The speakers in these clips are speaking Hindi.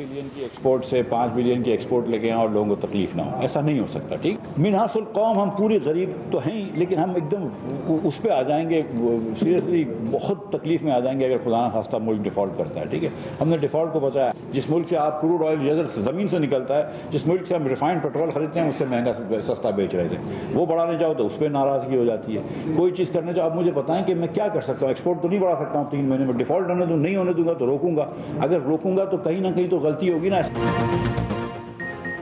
बिलियन की एक्सपोर्ट से 5 बिलियन की एक्सपोर्ट लेके आएं और लोगों को तकलीफ ना हो, ऐसा नहीं हो सकता। ठीक, मिनहासुल कौम हम पूरे गरीब तो हैं ही, लेकिन हम एकदम उस पर आ जाएंगे, सीरियसली बहुत तकलीफ में आ जाएंगे अगर खुदा न खास्ता मुल्क डिफॉल्ट करता है। ठीक है, हमने डिफॉल्ट को बचाया। जिस मुल्क से आप क्रूड ऑयल जमीन से निकलता है, जिस मुल्क से हम रिफाइंड पेट्रोल खरीदते हैं, उससे महंगा सस्ता बेच रहे थे, वो बढ़ाने जाओ तो उस पर नाराजगी हो जाती है। कोई चीज़ करने जाओ, आप मुझे बताएं कि मैं क्या कर सकता हूँ। एक्सपोर्ट तो नहीं बढ़ा सकता हूँ 3 महीने में, डिफॉल्ट होने दूँ, नहीं होने दूंगा तो रोकूंगा। अगर रोकूंगा तो कहीं ना कहीं तो गलती होगी ना।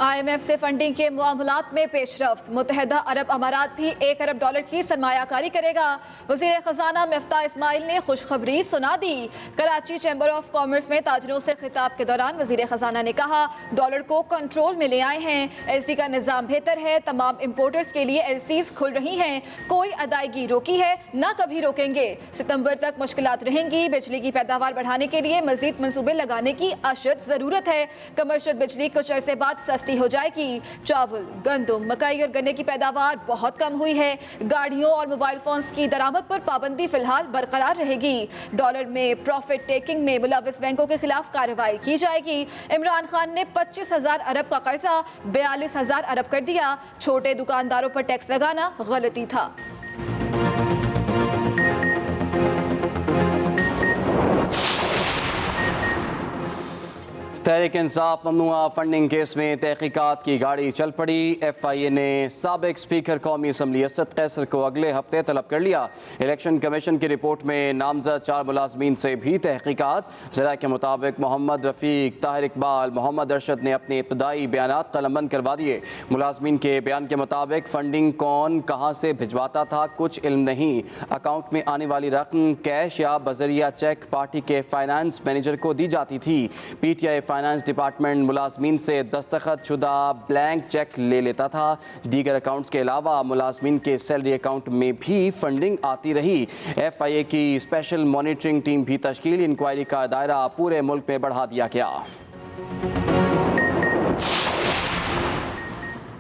IMF से फंडिंग के मामलात में पेशरफ्त। मुत्तहदा अरब अमारात भी $1 अरब की सरमायाकारी करेगा। वज़ीर ख़जाना मिफ्ता इस्माइल ने खुशखबरी सुना दी। कराची चैम्बर ऑफ कॉमर्स में ताजरों से खिताब के दौरान वज़ीर ख़जाना ने कहा, डॉलर को कंट्रोल में ले आए हैं। LC का निज़ाम बेहतर है। तमाम इम्पोर्टर्स के लिए LCs खुल रही हैं। कोई अदायगी रोकी है ना कभी रोकेंगे। सितंबर तक मुश्किलात रहेंगी। बिजली की पैदावार बढ़ाने के लिए मजीद मंसूबे लगाने की अशद ज़रूरत है। कमर्शियल बिजली कुछ अरसे बाद सस्ती हो जाएगी। चावल, गंदम, मकई और गन्ने की पैदावार बहुत कम हुई है। गाड़ियों और मोबाइल फोन्स की दरामद पर पाबंदी फिलहाल बरकरार रहेगी। डॉलर में प्रॉफिट टेकिंग में मुलविस बैंकों के खिलाफ कार्रवाई की जाएगी। इमरान खान ने 25,000 अरब का कर्जा 42,000 अरब कर दिया। छोटे दुकानदारों पर टैक्स लगाना गलती था। तहरीक इंसाफ ममनुआ फंडिंग केस में तहकीकात की गाड़ी चल पड़ी। FIA ने साबिक स्पीकर कौमी असम्बली असद कैसर को अगले हफ्ते तलब कर लिया। इलेक्शन कमीशन की रिपोर्ट में नामजद 4 मुलाजमीन से भी तहकीकात। ज़रा के मुताबिक मोहम्मद रफ़ीक, ताहिर इकबाल, मोहम्मद अरशद ने अपने इब्तदाई बयानात कलमबंद करवा दिए। मुलाजमीन के बयान के मुताबिक फंडिंग कौन कहाँ से भिजवाता था कुछ इल्म नहीं। अकाउंट में आने वाली रकम कैश या बजरिया चेक पार्टी के फाइनेंस मैनेजर को दी जाती थी। PTI फाइनेंस डिपार्टमेंट मुलाजमीन से दस्तखत शुदा ब्लैंक चेक ले लेता था। दीगर अकाउंट्स के अलावा मुलाजमीन के सैलरी अकाउंट में भी फंडिंग आती रही। FIA की स्पेशल मॉनिटरिंग टीम भी तश्कील। इंक्वायरी का दायरा पूरे मुल्क में बढ़ा दिया गया।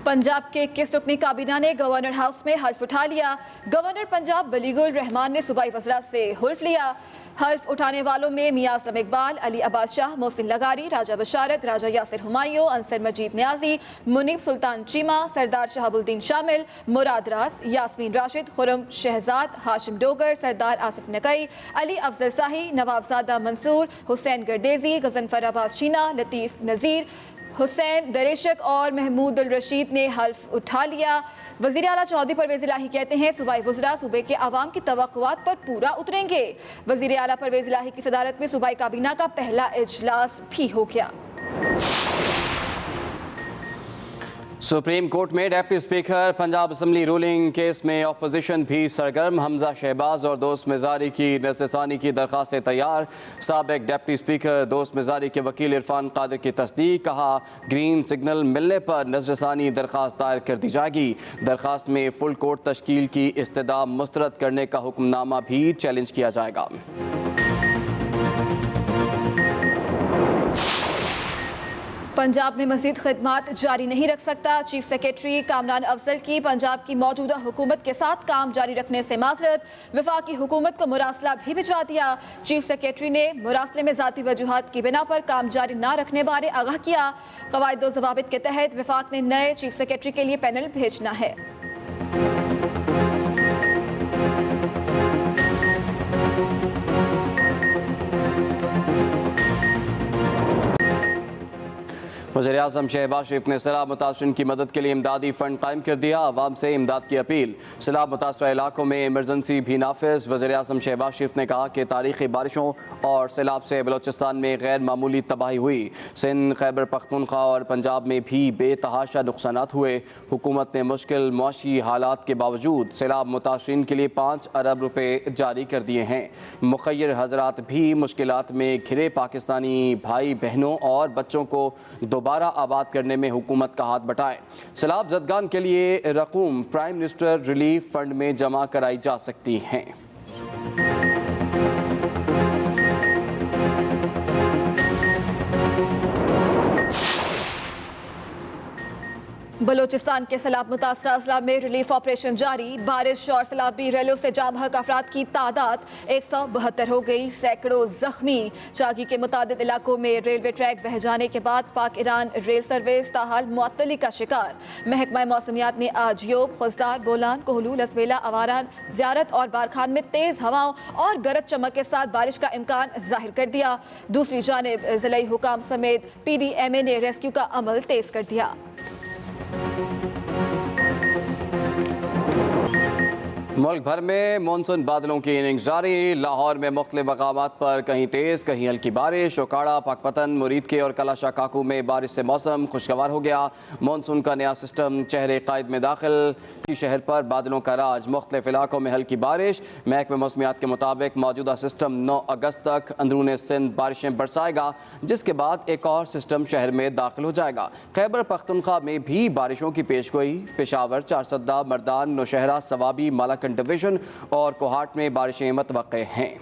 पंजाब के 21 रुकनी काबीना ने गवर्नर हाउस में हल्फ उठा लिया। गवर्नर पंजाब बलीगुल रहमान ने सूबाई वज़रा से हुल्फ लिया। हल्फ उठाने वालों में मियां असलम इकबाल, अली अब्बास शाह, मोहसिन लगारी, राजा बशारत, राजा यासिर हुमायूं, अंसर मजीद न्याजी, मुनीब सुल्तान चीमा, सरदार शहाबुद्दीन शामिल, मुराद रास, यास्मीन राशिद, खुरम शहजाद, हाशिम डोगर, सरदार आसिफ नकई, अली अफजल शाही, नवाबजादा मंसूर, हुसैन गर्देजी, गजनफर अब्बास शीना, लतीफ़ नज़ीर, हुसैन दरेशक और महमूद उल रशीद ने हल्फ उठा लिया। वज़ीर आला चौधरी परवेज़ इलाही कहते हैं, सूबाई वज़रा सूबे के आवाम की तवक्कुआत पर पूरा उतरेंगे। वज़ीर आला परवेज़ इलाही की सदारत में सूबाई काबीना का पहला इजलास भी हो गया। सुप्रीम कोर्ट में deputy speaker Punjab assembly ruling case में अपोजिशन भी सरगर्म। हमजा शहबाज और दोस्त मिजारी की नज़रसानी की दरख्वास्तें तैयार। साबिक डेप्टी स्पीकर दोस्त मिजारी के वकील इरफान कादिर की तस्दीक। कहा, ग्रीन सिग्नल मिलने पर नज़रसानी दरख्वास्त दायर कर दी जाएगी। दरख्वास्त में फुल कोर्ट तश्कील की इस्तदा मुस्तरद करने का हुक्मनामा भी चैलेंज किया जाएगा। पंजाब में मजीद खिदमात जारी नहीं रख सकता। चीफ सेक्रेटरी कामरान अफजल की पंजाब की मौजूदा हुकूमत के साथ काम जारी रखने से माजरत। वफाकी हुकूमत को मुरासला भी भिजवा दिया। चीफ सेक्रेटरी ने मुरासले में ज़ाती वजूहात की बिना पर काम जारी न रखने बारे आगाह किया। कवायद व ज़वाबित के तहत वफाक ने नए चीफ सेक्रेटरी के लिए पैनल भेजना है। वज़ीर-ए-आज़म शहबाज शरीफ ने सैलाब मुतासरीन की मदद के लिए इमदादी फ़ंड कायम कर दिया। आवाम से इमदाद की अपील। सैलाब मुतासरा इलाकों में इमरजेंसी भी नाफिज। वज़ीर-ए-आज़म शहबाज शरीफ ने कहा कि तारीख़ी बारिशों और सैलाब से बलोचिस्तान में गैर मामूली तबाही हुई। सिंध, खैबर पख्तूनख्वा और पंजाब में भी बेतहाशा नुकसानात हुए। हुकूमत ने मुश्किल मुआशी हालात के बावजूद सैलाब मुतासरीन के लिए 5 अरब रुपये जारी कर दिए हैं। मुखय्यर हजरात भी मुश्किलात में घिरे पाकिस्तानी भाई बहनों और बच्चों को दोबारा आबाद करने में हुकूमत का हाथ बटाएं। सैलाब ज़दगान के लिए रकूम प्राइम मिनिस्टर रिलीफ फंड में जमा कराई जा सकती हैं। बलूचिस्तान के सैलाब मुतासरा अजला में रिलीफ ऑपरेशन जारी। बारिश और सैलाबी रैलों से जाम बहक अफराद की तादाद 172 हो गई, सैकड़ों जख्मी। चागी के मुतादिद इलाकों में रेलवे ट्रैक बह जाने के बाद पाक ईरान रेल सर्विस ताहाल मुअत्तली का शिकार। महकमा मौसमियात ने आज योब, खुजदार, बोलान, कोहलू, लसबेला, अवारान, ज़ियारत और बारखान में तेज हवाओं और गरज चमक के साथ बारिश का इम्कान जाहिर कर दिया। दूसरी जानिब जिला हुकाम समेत PDMA ने रेस्क्यू का अमल तेज कर दिया। मुल्क भर में मानसून बादलों की इनिंग्स जारी। लाहौर में मुख्तलिफ मकामात पर कहीं तेज़ कहीं हल्की बारिश। ओकाड़ा, पाकपतन, मुरीदके और कलाशा काकू में बारिश से मौसम खुशगवार हो गया। मानसून का नया सिस्टम चेहरे कायद में दाखिल। शहर पर बादलों का राज, मुख्तलिफ इलाकों में हल्की बारिश। महकमे मौसमियात के मुताबिक मौजूदा सिस्टम 9 अगस्त तक अंदरून सिंध बारिशें बरसाएगा, जिसके बाद एक और सिस्टम शहर में दाखिल हो जाएगा। खैबर पख्तूनख्वा में भी बारिशों की पेशगोई। पेशावर, चारसद्दा, मर्दान, नौशहरा, सवाबी, मालाकंड डिवीजन और कोहाट में बारिशें मुतवक्के हैं।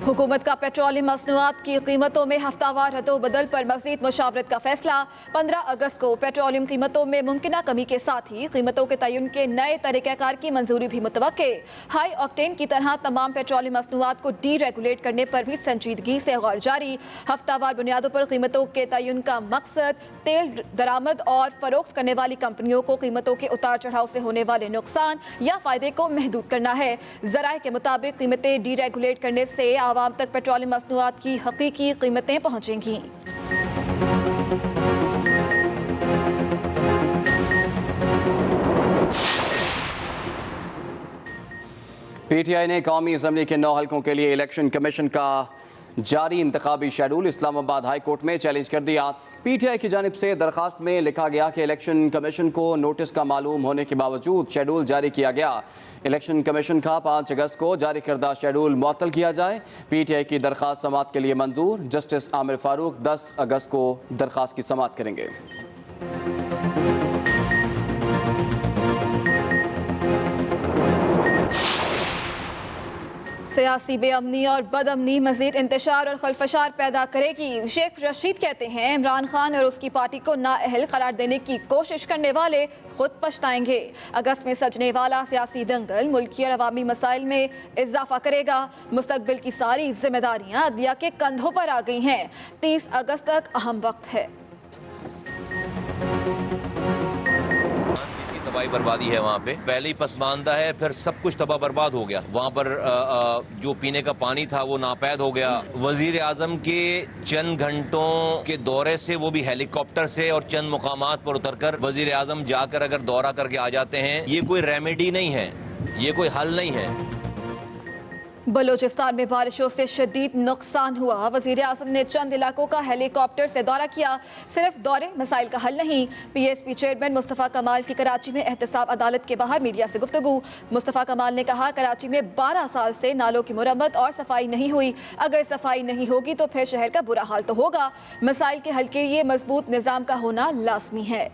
हुकूमत का पेट्रोलियम मसनूआत की कीमतों में हफ्तावार रद्दोबदल पर मजीद मुशावरत का फैसला। 15 अगस्त को पेट्रोलियम कीमतों में मुमकिना कमी के साथ ही कीमतों के तयन के नए तरीक़ाकार की मंजूरी भी मुतवक्के। हाई ऑक्टेन की तरह तमाम पेट्रोलियम मसनूआत को डी रेगुलेट करने पर भी संजीदगी से गौर जारी। हफ्तावार बुनियादों पर कीमतों के तयन का मकसद तेल दरामद और फरोख्त करने वाली कंपनियों को कीमतों के उतार चढ़ाव से होने वाले नुकसान या फायदे को महदूद करना है। ज़राए के मुताबिक कीमतें डी रेगुलेट करने से आवाम तक पेट्रोलियम मसनूआत की हकीकी कीमतें पहुंचेंगी। PTI ने कौमी असम्बली के 9 हल्कों के लिए इलेक्शन कमीशन का जारी इंतखाबी शेड्यूल इस्लामाबाद हाई कोर्ट में चैलेंज कर दिया। PTI की जानिब से दरखास्त में लिखा गया कि इलेक्शन कमीशन को नोटिस का मालूम होने के बावजूद शेड्यूल जारी किया गया। इलेक्शन कमीशन का 5 अगस्त को जारी करदा शेड्यूल मुअत्तल किया जाए। PTI की दरखास्त समाअत के लिए मंजूर। जस्टिस आमिर फारूक 10 अगस्त को दरखास्त की समाअत करेंगे। सियासी बेअमनी और बदअमनी मजीद इंतशार और खलफशार पैदा करेगी। शेख रशीद कहते हैं इमरान खान और उसकी पार्टी को नाअहल करार देने की कोशिश करने वाले खुद पछताएंगे। अगस्त में सजने वाला सियासी दंगल मुल्की और अवामी मसाइल में इजाफा करेगा। मुस्तकबिल की सारी जिम्मेदारियां अदलिया के कंधों पर आ गई हैं। 30 अगस्त तक अहम वक्त है। तबाही बर्बादी है वहाँ पे, पहले ही पसमानदा है, फिर सब कुछ तबाह बर्बाद हो गया। वहाँ पर जो पीने का पानी था वो नापैद हो गया। वजीर आजम के चंद घंटों के दौरे से, वो भी हेलीकॉप्टर से और चंद मुकामात पर उतरकर वजीर आजम जाकर अगर दौरा करके आ जाते हैं, ये कोई रेमेडी नहीं है, ये कोई हल नहीं है। बलूचिस्तान में बारिशों से शदीद नुकसान हुआ। वजीर आज़म ने चंद इलाकों का हेलीकॉप्टर से दौरा किया। सिर्फ दौरे मसाइल का हल नहीं। PSP चेयरमैन मुस्तफ़ा कमाल की कराची में एहतसाब अदालत के बाहर मीडिया से गुफ्तगू। मुस्तफ़ा कमाल ने कहा कराची में 12 साल से नालों की मुरम्मत और सफाई नहीं हुई। अगर सफाई नहीं होगी तो फिर शहर का बुरा हाल तो होगा। मसाइल के हल के लिए मजबूत निज़ाम का होना लाजमी है।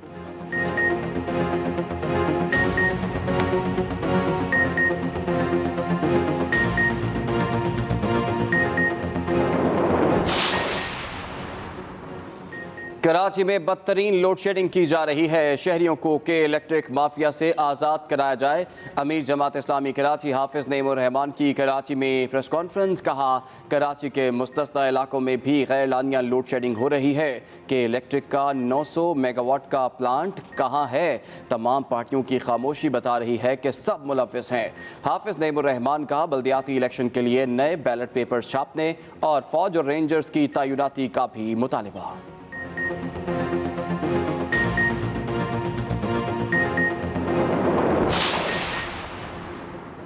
कराची में बदतरीन लोड शेडिंग की जा रही है। शहरियों को के इलेक्ट्रिक माफिया से आज़ाद कराया जाए। अमीर जमात इस्लामी कराची हाफिज नईमुर रहमान की कराची में प्रेस कॉन्फ्रेंस। कहा कराची के मुस्तस्ना इलाकों में भी गैरलानिया लोड शेडिंग हो रही है कि इलेक्ट्रिक का 900 मेगावाट का प्लांट कहाँ है। तमाम पार्टियों की खामोशी बता रही है कि सब मुलव्विस हैं। हाफिज नईमुर रहमान का बल्दियाती इलेक्शन के लिए नए बैलेट पेपर छापने और फौज और रेंजर्स की तैनाती का भी मुतालिबा।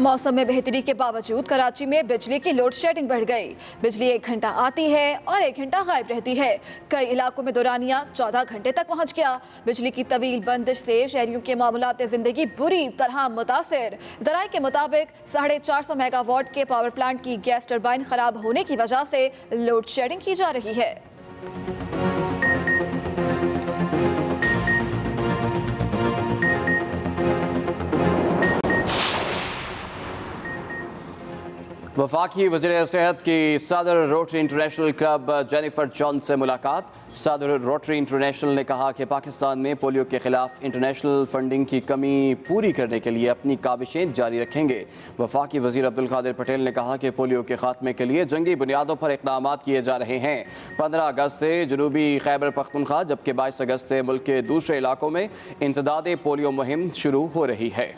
मौसम में बेहतरी के बावजूद कराची में बिजली की लोड शेडिंग बढ़ गई। बिजली 1 घंटा आती है और 1 घंटा गायब रहती है। कई इलाकों में दौरानिया 14 घंटे तक पहुंच गया। बिजली की तवील बंदिश से शहरियों के मामूलात जिंदगी बुरी तरह मुतासिर। ज़राए के मुताबिक 450 मेगावाट के पावर प्लांट की गैस टरबाइन खराब होने की वजह से लोड शेडिंग की जा रही है। वफाकी वज़ीर सेहत की सदर Rotary International Club Jennifer Johns से मुलाकात। सदर रोटरी इंटरनेशनल ने कहा कि पाकिस्तान में पोलियो के खिलाफ इंटरनेशनल फंडिंग की कमी पूरी करने के लिए अपनी काविशें जारी रखेंगे। वफाकी वज़ीर अब्दुल कादिर पटेल ने कहा कि पोलियो के खात्मे के लिए जंगी बुनियादों पर इक़दाम किए जा रहे हैं। 15 अगस्त से जनूबी खैबर पख्तूनख्वा जबकि 22 अगस्त से मुल्क के दूसरे इलाकों में इंसदाद पोलियो मुहिम शुरू हो रही है।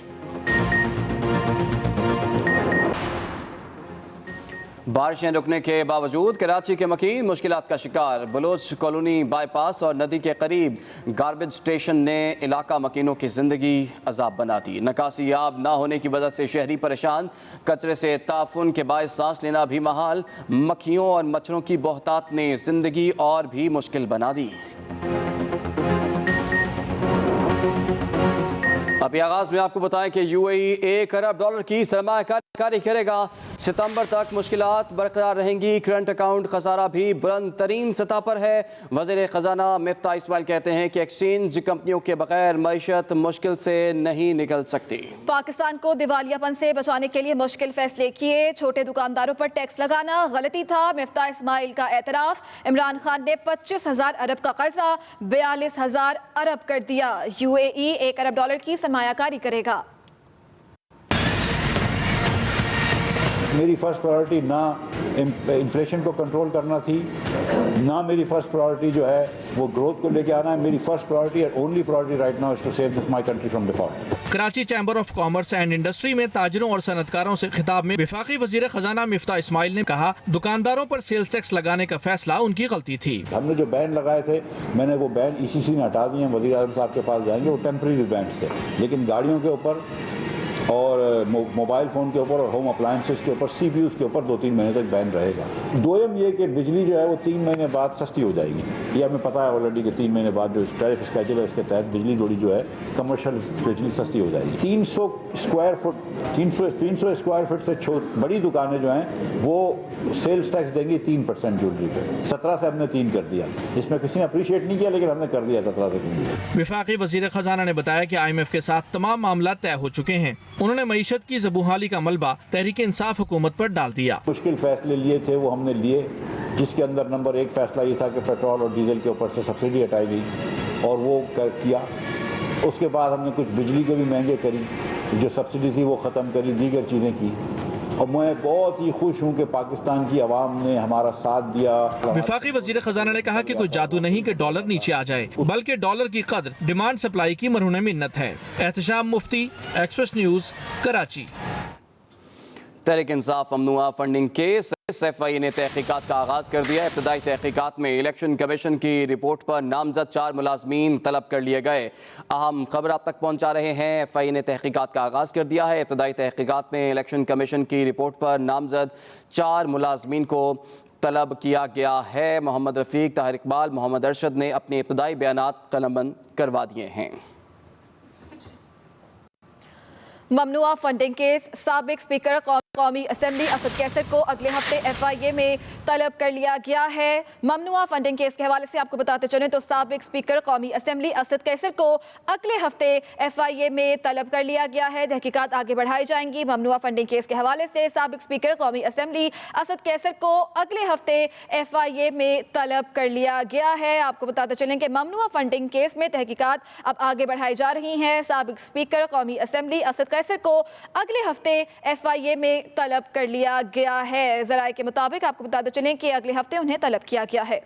बारिशें रुकने के बावजूद कराची के मकीन मुश्किलात का शिकार। बलोच कॉलोनी बाईपास और नदी के करीब गार्बेज स्टेशन ने इलाका मकीनों की जिंदगी अजाब बना दी। निकासी आब ना होने की वजह से शहरी परेशान। कचरे से ताफुन के बायस सांस लेना भी महाल। मक्खियों और मच्छरों की बहुतात ने जिंदगी और भी मुश्किल बना दी। अभी आगाज में आपको बताएं कि यूएई $1 अरब की सरमायाकारी करेगा। सितंबर तक मुश्किलात बरकरार रहेंगी। करंट अकाउंट खसारा भी बुलंद तरीन सतह पर है। वज़ीर ख़जाना मिफ्ता इस्माइल कहते हैं कि एक्सचेंज कंपनियों के बगैर मईशत मुश्किल से नहीं निकल सकती। पाकिस्तान को दिवालियापन से बचाने के लिए मुश्किल फैसले किए। छोटे दुकानदारों पर टैक्स लगाना गलती था। मिफ्ता इस्माइल का एतराफ। इमरान खान ने 25,000 अरब का कर्जा 42,000 अरब कर दिया। यूएई $1 अरब की सरमायाकारी करेगा। मेरी फर्स्ट प्रायोरिटी ना इन्फ्लेशन को कंट्रोल करना थी, ना मेरी फर्स्ट प्रायोरिटी जो है वो ग्रोथ को लेके आना है। मेरी first priority and only priority right now is to save this my country from default. Karachi Chamber of Commerce and Industry में ताजिरों और सनतकारों से खिताब में वफाकी वजीर खजाना मिफ्ता इस्माइल ने कहा, दुकानदारों पर सेल्स टैक्स लगाने का फैसला उनकी गलती थी। हमने जो बैन लगाए थे, मैंने वो बैन ECC ने हटा दिए। वज़ीर आज़म साहब के पास जाएंगे, वो टेम्परेरी बैन थे, लेकिन गाड़ियों के ऊपर और मोबाइल फ़ोन के ऊपर और होम अप्लायंसेस के ऊपर CPUs के ऊपर 2-3 महीने तक बैन रहेगा। दोयम ये कि बिजली जो है वो 3 महीने बाद सस्ती हो जाएगी। ये हमें पता है ऑलरेडी कि 3 महीने बाद जो टैरिफ स्केड्यूल है इसके तहत बिजली थोड़ी जो है कमर्शियल बिजली सस्ती हो जाएगी। 300 स्क्वायर फुट से बड़ी दुकानें जो हैं वो सेल्स टैक्स देंगी 3% ज्वेलरी पे। 17 से हमने 3 कर दिया। इसमें किसी ने अप्रिशिएट नहीं किया, लेकिन हमने कर दिया 17 से 3। वफाकी वजीर खजाना ने बताया कि IMF के साथ तमाम मामला तय हो चुके हैं। उन्होंने मईशत की ज़बूहाली का मलबा तहरीक इंसाफ हुकूमत पर डाल दिया। मुश्किल फैसले लिए थे वो हमने लिए, जिसके अंदर नंबर 1 फैसला ये था कि पेट्रोल और डीजल के ऊपर से सब्सिडी हटाई गई और वो किया। उसके बाद हमने कुछ बिजली के भी महंगे करी, जो सब्सिडी थी वो ख़त्म करी, दीगर चीज़ें की। और मैं बहुत ही खुश हूँ कि पाकिस्तान की आवाम ने हमारा साथ दिया। वफाकी वजीर खजाना ने कहा कि कोई जादू नहीं कि डॉलर नीचे आ जाए, बल्कि डॉलर की कदर डिमांड सप्लाई की मरहून मिन्नत है। एहतशाम मुफ्ती, express news, Karachi. Tehreek Insaf ममनुआ funding case SFI ने तहकीकात का आगाज़ कर दिया। इब्तदाई तहकीकात में इलेक्शन कमीशन की रिपोर्ट पर नामजद 4 मुलाजमीन तलब कर लिए गए। अहम खबर आप तक पहुंचा रहे हैं। FI ने तहकीकात का आगाज़ कर दिया है। इब्तदाई तहकीकात में इलेक्शन कमीशन की रिपोर्ट पर नामजद 4 मुलाजमीन को तलब किया गया है। मोहम्मद रफ़ीक, ताहिर इकबाल, मोहम्मद अरशद ने अपने इब्तदाई बयानात कलमबंद करवा दिए हैं। ममनुआ फंडिंग केस। साबिक स्पीकर कौमी असेंबली असद कैसर को अगले हफ्ते FIA में तलब कर लिया गया है। ममनुआ फंडिंग केस के हवाले से आपको बताते चलें तो साबिक स्पीकर कौमी असेंबली असद कैसर को अगले हफ्ते FIA में तलब कर लिया गया है। तहकीकात आगे बढ़ाई जाएंगी। ममनुआ फंडिंग केस के हवाले से साबिक स्पीकर कौमी असेंबली असद कैसर को अगले हफ्ते FIA में तलब कर लिया गया है। आपको बताते चलें कि ममनुआ फंडिंग केस में तहकीकात अब आगे बढ़ाई जा रही हैं। साबिक स्पीकर कौमी असेंबली असद कैसर को अगले हफ्ते FIA में तलब कर लिया गया है। ज़राए के मुताबिक आपको बताते चलें कि अगले हफ्ते उन्हें तलब किया गया है।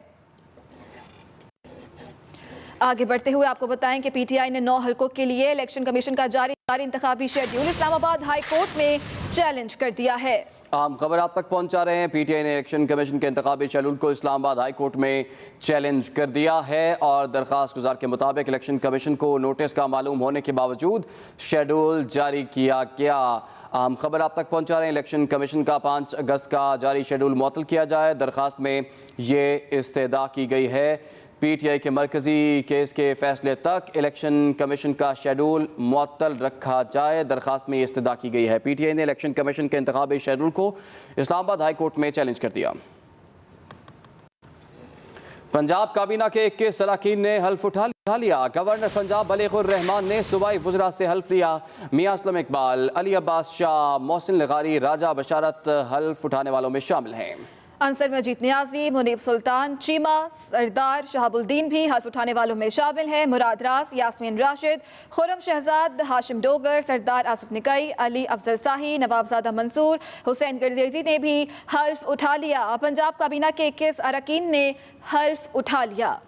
आगे बढ़ते हुए आपको बताएं कि PTI ने 9 हलकों के लिए इलेक्शन कमीशन का जारी इंतखाबी शेड्यूल इस्लामाबाद हाई कोर्ट में चैलेंज कर दिया है। आम खबर आप तक पहुंचा रहे हैं। PTI ने इलेक्शन कमीशन के इंतखाबी शेड्यूल को इस्लामाबाद हाई कोर्ट में चैलेंज कर दिया है और दरख्वास्त गुजार के मुताबिक इलेक्शन कमीशन को नोटिस का मालूम होने के बावजूद शेड्यूल जारी किया गया। आम खबर आप तक पहुंचा रहे हैं। इलेक्शन कमीशन का 5 अगस्त का जारी शेड्यूल मुअत्तल किया जाए। दरख्वास्त में ये इस्तदा की गई है। PTI के मरकजी केस के फैसले तक इलेक्शन कमीशन का शेड्यूल मुअत्तल रखा जाए। दरख्वास्त में ये इस्तदा की गई है। PTI ने इलेक्शन कमीशन के इंतखाबी शेड्यूल को इस्लामाबाद हाई कोर्ट में चैलेंज कर दिया। पंजाब काबीना के 21 अरकान ने हल्फ उठा लिया। गवर्नर पंजाब बलीगुर रहमान ने सूबाई वज़रा से हल्फ लिया। मियां असलम इकबाल, अली अब्बास शाह, मोहसिन लगारी, राजा बशारत हल्फ उठाने वालों में शामिल हैं। अंसर मजीद नियाजी, मुनीब सुल्तान, चीमा, सरदार शहाबुद्दीन भी हल्फ उठाने वालों में शामिल हैं। मुराद रास, यास्मीन राशिद, खुरम शहजाद, हाशिम डोगर, सरदार आसिफ निकई, अली अफजल शाही, नवाबजादा मंसूर, हुसैन गर्जेजी ने भी हल्फ उठा लिया। पंजाब काबीना के 21 अरकान ने हल्फ उठा लिया।